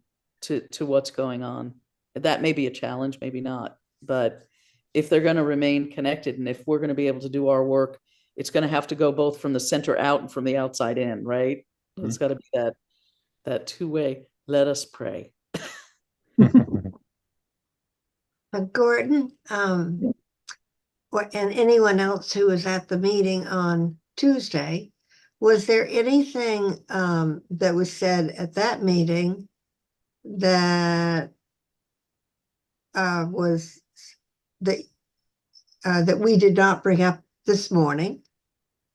what's going on. That may be a challenge, maybe not, but if they're going to remain connected and if we're going to be able to do our work, it's going to have to go both from the center out and from the outside in, right? Mm-hmm. It's got to be that two-way. Let us pray. Gordon, and anyone else who was at the meeting on Tuesday, was there anything that was said at that meeting that was that we did not bring up this morning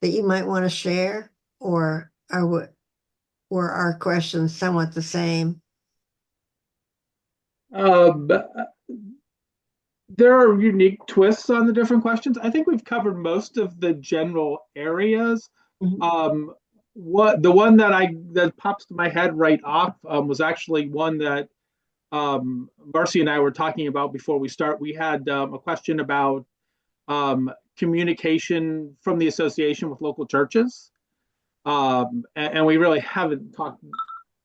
that you might want to share, or were our questions somewhat the same? There are unique twists on the different questions. I think we've covered most of the general areas. Mm-hmm. The one that pops to my head right off was actually one that Marcy and I were talking about before we start. We had a question about communication from the association with local churches, and we really haven't talked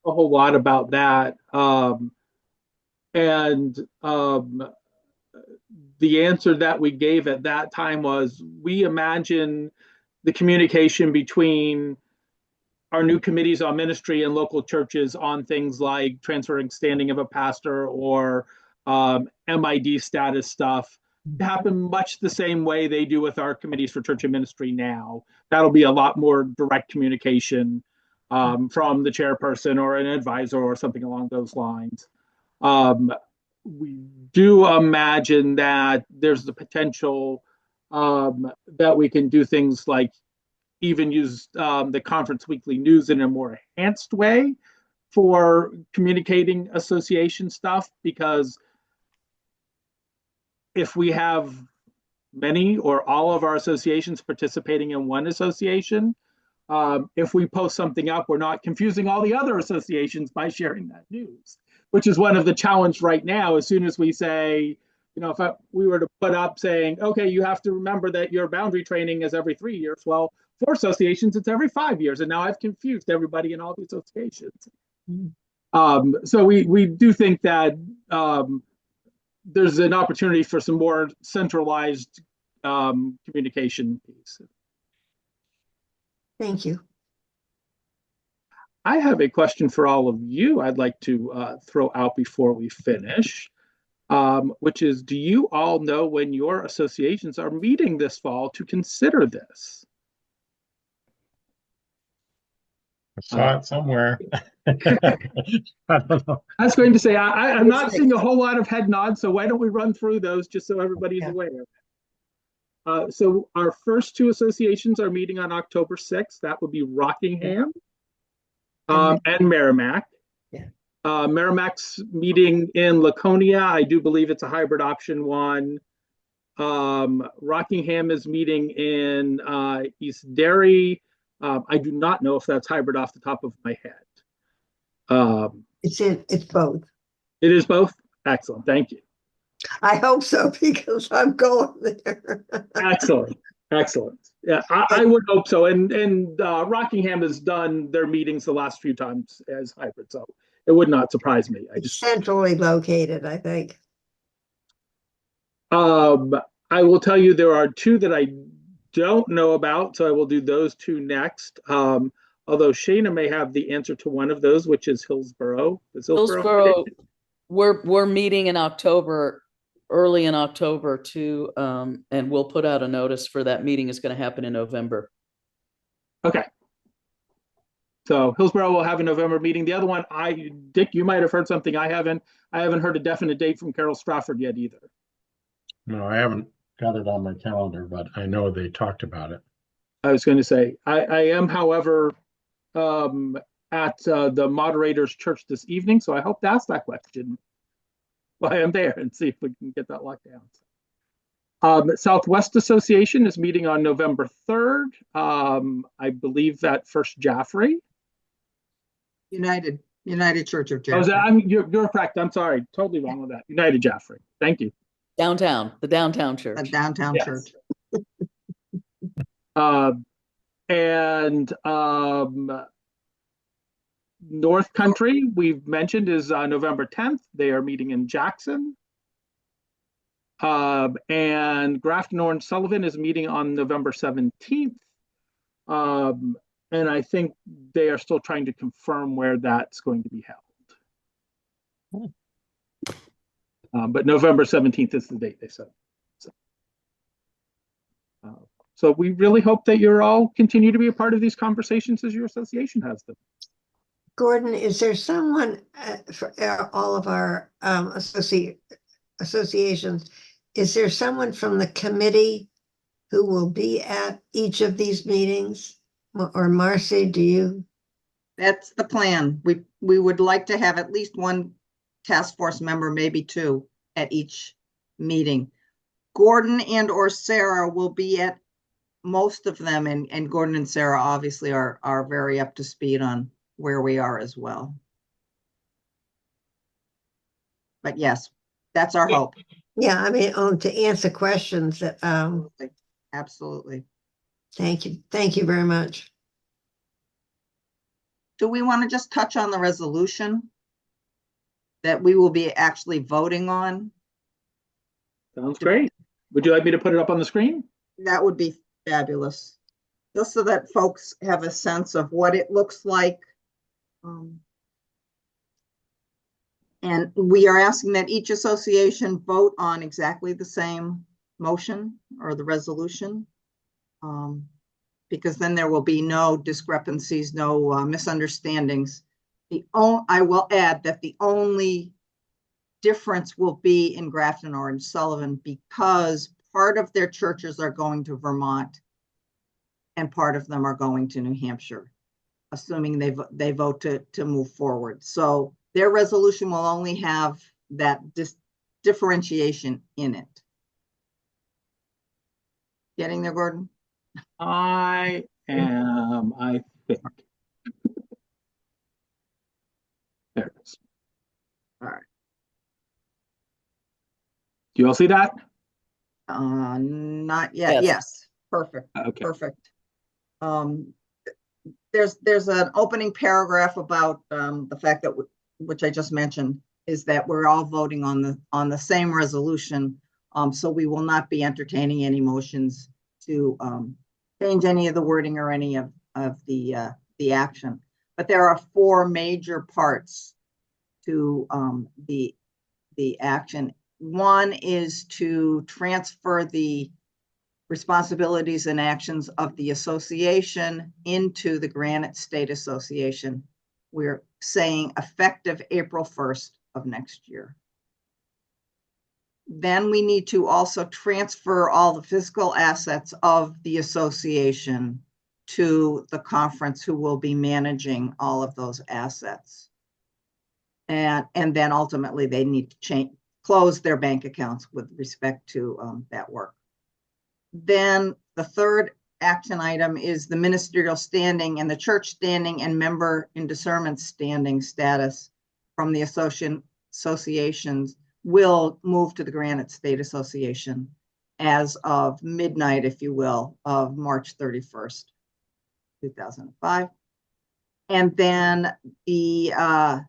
a whole lot about that. And the answer that we gave at that time was we imagine the communication between our new committees on ministry and local churches on things like transferring standing of a pastor or MID status stuff happen much the same way they do with our committees for church and ministry now. That'll be a lot more direct communication from the chairperson or an advisor or something along those lines. We do imagine that there's the potential that we can do things like even use the conference weekly news in a more enhanced way for communicating association stuff, because if we have many or all of our associations participating in one association, if we post something up, we're not confusing all the other associations by sharing that news, which is one of the challenges right now. As soon as we say, if we were to put up saying, okay, you have to remember that your boundary training is every 3 years. Well, for associations, it's every 5 years. And now I've confused everybody in all the associations. So we do think that there's an opportunity for some more centralized communication piece. Thank you. I have a question for all of you I'd like to throw out before we finish, which is, do you all know when your associations are meeting this fall to consider this? I saw it somewhere. I don't know. I was going to say, I'm not seeing a whole lot of head nods, so why don't we run through those just so everybody's aware. So our first two associations are meeting on October 6th. That would be Rockingham and Merrimack. Merrimack's meeting in Laconia. I do believe it's a hybrid option one. Rockingham is meeting in East Derry. I do not know if that's hybrid off the top of my head. It's both. It is both? Excellent. Thank you. I hope so, because I'm going there. Excellent. Excellent. Yeah, I would hope so. And Rockingham has done their meetings the last few times as hybrid, so it would not surprise me. It's centrally located, I think. I will tell you there are two that I don't know about, so I will do those two next. Although Shana may have the answer to one of those, which is Hillsborough. Hillsborough, we're meeting in October, early in October too, and we'll put out a notice for that meeting. Is going to happen in November. Okay. So Hillsborough will have a November meeting. The other one, Dick, you might have heard something I haven't heard a definite date from Carol Strafford yet either. No, I haven't got it on my calendar, but I know they talked about it. I was going to say, I am, however, at the moderator's church this evening, so I hope to ask that question while I'm there and see if we can get that locked down. Southwest Association is meeting on November 3rd. I believe at First Jaffrey. United Church of Jaffrey. You're correct. I'm sorry. Totally wrong with that. United Jaffrey. Thank you. Downtown, the downtown church. The downtown church. And North Country, we've mentioned, is November 10th. They are meeting in Jackson. And Grafton Orange Sullivan is meeting on November 17th. And I think they are still trying to confirm where that's going to be held. But November 17th is the date they said. So we really hope that you're all continue to be a part of these conversations as your association has them. Gordon, is there someone for all of our associations, is there someone from the committee who will be at each of these meetings? Or Marcy, do you? That's the plan. We would like to have at least one task force member, maybe two, at each meeting. Gordon and or Sarah will be at most of them, and Gordon and Sarah obviously are very up to speed on where we are as well. But yes, that's our hope. Yeah, I mean, to answer questions that Absolutely. Thank you very much. do we want to just touch on the resolution that we will be actually voting on? Sounds great. Would you like me to put it up on the screen? That would be fabulous. Just so that folks have a sense of what it looks like. And we are asking that each association vote on exactly the same motion or the resolution. Because then there will be no discrepancies, no misunderstandings. I will add that the only difference will be in Grafton Orange Sullivan, because part of their churches are going to Vermont and part of them are going to New Hampshire, assuming they vote to move forward. So their resolution will only have that differentiation in it. Getting there, Gordon? I am, I think. There it is. All right. Do you all see that? Not yet. Yes. Yes. Perfect. Okay. Perfect. There's an opening paragraph about the fact that which I just mentioned is that we're all voting on the same resolution. So we will not be entertaining any motions to change any of the wording or any of the action. But there are 4 major parts to the action. One is to transfer the responsibilities and actions of the association into the Granite State Association. We're saying effective April 1st of next year. Then we need to also transfer all the physical assets of the association to the conference, who will be managing all of those assets. And then ultimately they need to close their bank accounts with respect to that work. Then the third action item is the ministerial standing and the church standing and member in discernment standing status from the associations will move to the Granite State Association as of midnight, if you will, of March 31st, 2005. And then the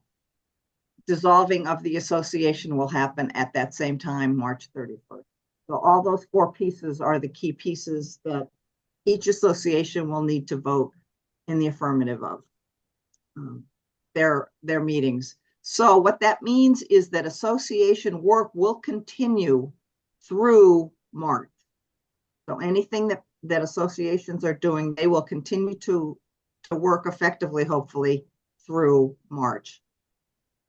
dissolving of the association will happen at that same time, March 31st. So all those 4 pieces are the key pieces that each association will need to vote in the affirmative of their meetings. So what that means is that association work will continue through March. So anything that associations are doing, they will continue to work effectively, hopefully, through March,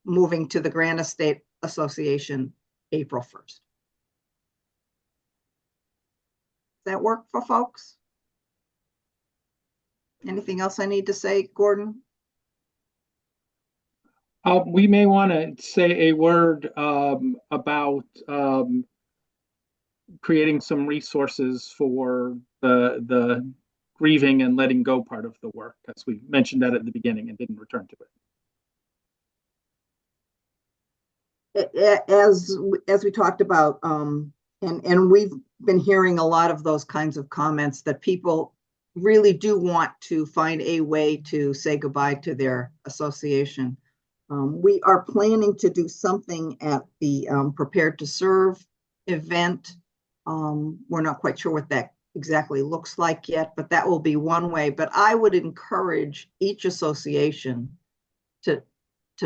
moving to the Granite State Association April 1st. Does that work for folks? Anything else I need to say, Gordon? We may want to say a word about creating some resources for the grieving and letting go part of the work, as we mentioned that at the beginning and didn't return to it. As we talked about, and we've been hearing a lot of those kinds of comments that people really do want to find a way to say goodbye to their association. We are planning to do something at the Prepared to Serve event. We're not quite sure what that exactly looks like yet, but that will be one way. But I would encourage each association to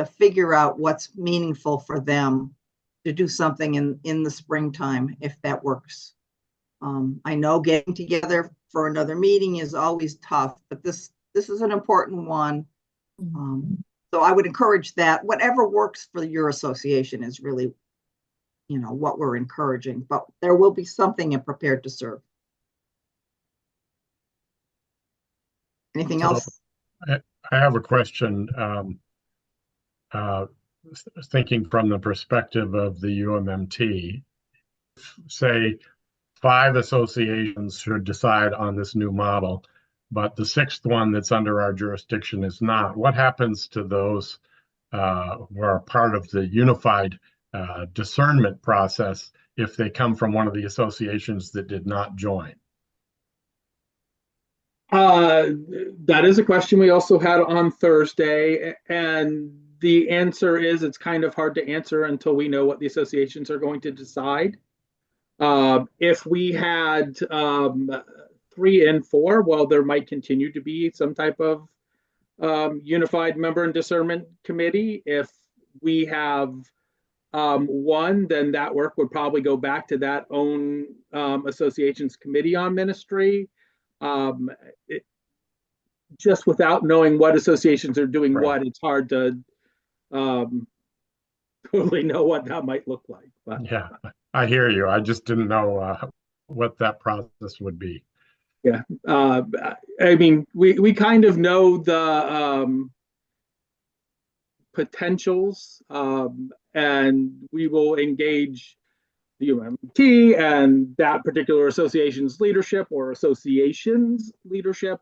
figure out what's meaningful for them to do something in the springtime, if that works. I know getting together for another meeting is always tough, but this is an important one. So I would encourage that. Whatever works for your association is really, what we're encouraging, but there will be something in Prepared to Serve. Anything else? I have a question. Thinking from the perspective of the UMMT, say 5 associations should decide on this new model, but the 6th one that's under our jurisdiction is not. What happens to those who are part of the unified discernment process if they come from one of the associations that did not join? That is a question we also had on Thursday, and the answer is it's kind of hard to answer until we know what the associations are going to decide. If we had 3 and 4, well, there might continue to be some type of unified member and discernment committee. If we have 1, then that work would probably go back to that own association's committee on ministry. Just without knowing what associations are doing Right. what, it's hard to totally know what that might look like. But Yeah, I hear you. I just didn't know what that process would be. yeah, I mean, we kind of know the potentials, and we will engage the UMT and that particular association's leadership or association's leadership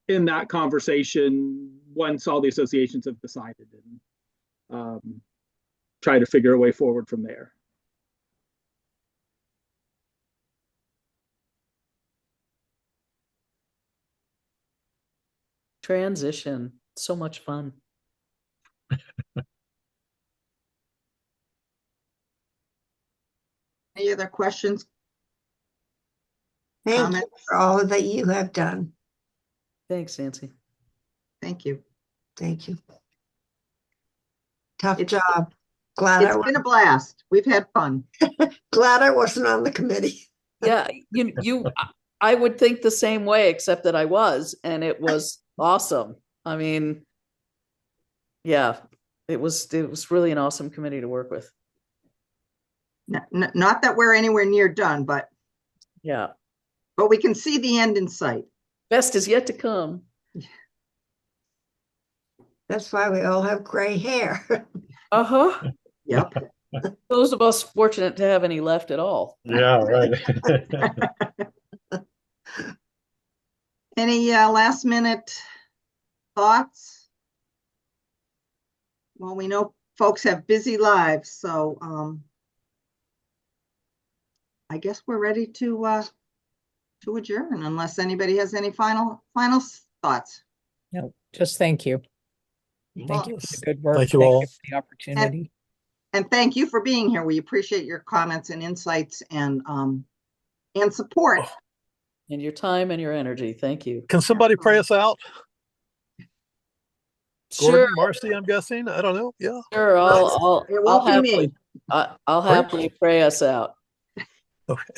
in that conversation once all the associations have decided, and try to figure a way forward from there. Transition, so much fun. Any other questions? Thank you Comments? for all that you have done. Thanks, Nancy. Thank you. Thank you. Tough It's- job. Glad It's been a blast. We've had fun. glad I wasn't on the committee. Yeah, I would think the same way, except that I was, and it was awesome. I mean, yeah, it was really an awesome committee to work with. Not that we're anywhere near done, but Yeah, we can see the end in sight. best is yet to come. That's why we all have gray hair. Uh-huh. Yep. Those of us fortunate to have any left at all. Yeah, right. Any last minute thoughts? Well, we know folks have busy lives, so I guess we're ready to adjourn unless anybody has any final thoughts. No, just thank you. Well, Thank you for the good work. Thank you all. for the opportunity. And thank you for being here. We appreciate your comments and insights and support. And your time and your energy. Thank you. Can somebody pray us out? Gordon, Sure, Marcy, I'm guessing. I don't know. Yeah. sure. It won't be me. I'll happily pray us out. Okay.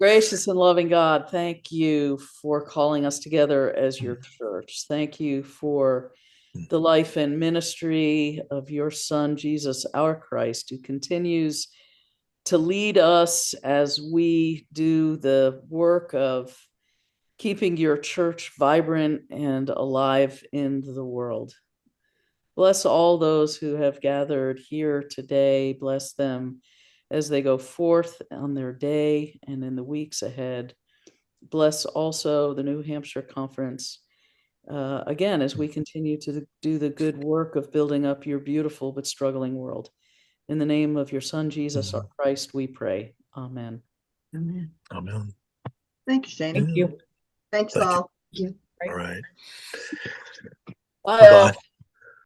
Gracious and loving God, thank you for calling us together as your church. Thank you for the life and ministry of your Son, Jesus, our Christ, who continues to lead us as we do the work of keeping your church vibrant and alive in the world. Bless all those who have gathered here today. Bless them as they go forth on their day and in the weeks ahead. Bless also the New Hampshire Conference, again, as we continue to do the good work of building up your beautiful but struggling world. In the name of your Son, Jesus, our Christ, we pray. Amen. Amen. Amen. Thank you, Shani. Thank you. Thanks Thank you. all. All right. Bye. Bye-bye.